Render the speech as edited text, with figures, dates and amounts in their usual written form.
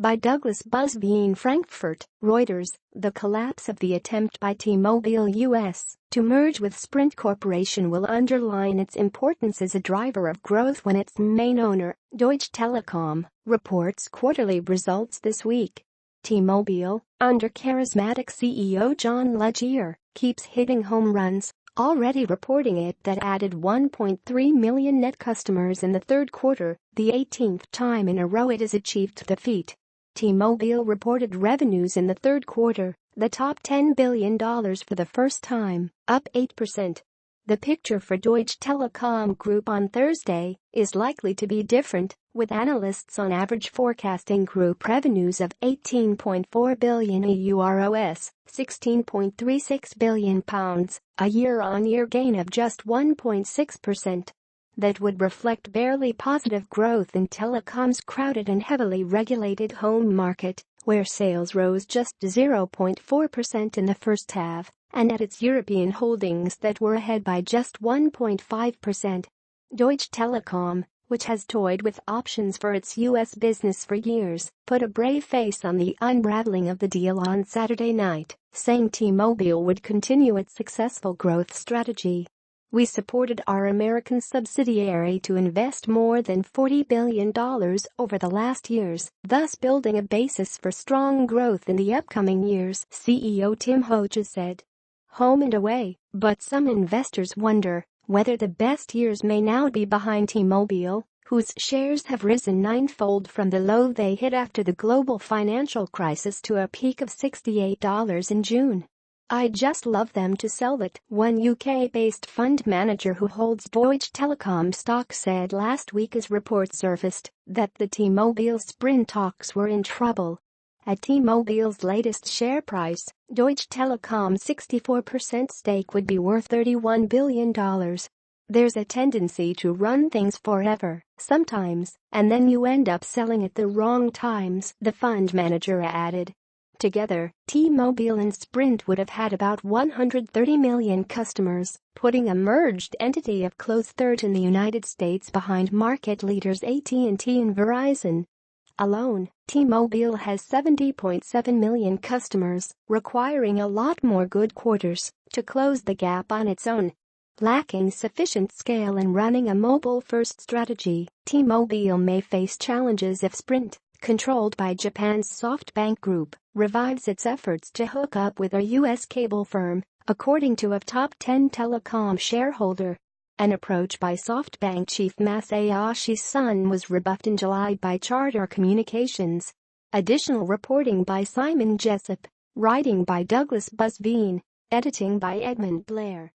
by Douglas Busvine FRANKFURT, Reuters. The collapse of the attempt by T-Mobile US to merge with Sprint Corporation will underline its importance as a driver of growth when its main owner, Deutsche Telekom, reports quarterly results this week. T-Mobile, under charismatic CEO John Legere, keeps hitting home runs, already reporting it that added 1.3 million net customers in the third quarter, the 18th time in a row it has achieved the feat. T-Mobile reported revenues in the third quarter, the top $10 billion for the first time, up 8%. The picture for Deutsche Telekom Group on Thursday is likely to be different, with analysts on average forecasting group revenues of £18.4 billion euros, £16.36 billion, a year-on-year gain of just 1.6%. That would reflect barely positive growth in telecom's crowded and heavily regulated home market, where sales rose just 0.4% in the first half, and at its European holdings that were ahead by just 1.5%. Deutsche Telekom, which has toyed with options for its U.S. business for years, put a brave face on the unraveling of the deal on Saturday night, saying T-Mobile would continue its successful growth strategy. "We supported our American subsidiary to invest more than $40 billion over the last years, thus building a basis for strong growth in the upcoming years," CEO Tim Hoettges said. Home and away, but some investors wonder whether the best years may now be behind T-Mobile, whose shares have risen ninefold from the low they hit after the global financial crisis to a peak of $68 in June. "I just love them to sell it," one UK-based fund manager who holds Deutsche Telekom stock said last week as reports surfaced that the T-Mobile-Sprint talks were in trouble. At T-Mobile's latest share price, Deutsche Telekom's 64% stake would be worth $31 billion. "There's a tendency to run things forever, sometimes, and then you end up selling at the wrong times," the fund manager added. Together, T-Mobile and Sprint would have had about 130 million customers, putting a merged entity a close third in the United States behind market leaders AT&T and Verizon. Alone, T-Mobile has 70.7 million customers, requiring a lot more good quarters to close the gap on its own. Lacking sufficient scale and running a mobile-first strategy, T-Mobile may face challenges if Sprint, controlled by Japan's SoftBank Group, revives its efforts to hook up with a U.S. cable firm, according to a top 10 telecom shareholder. An approach by SoftBank chief Masayoshi Son was rebuffed in July by Charter Communications. Additional reporting by Simon Jessup, writing by Douglas Busvine, editing by Edmund Blair.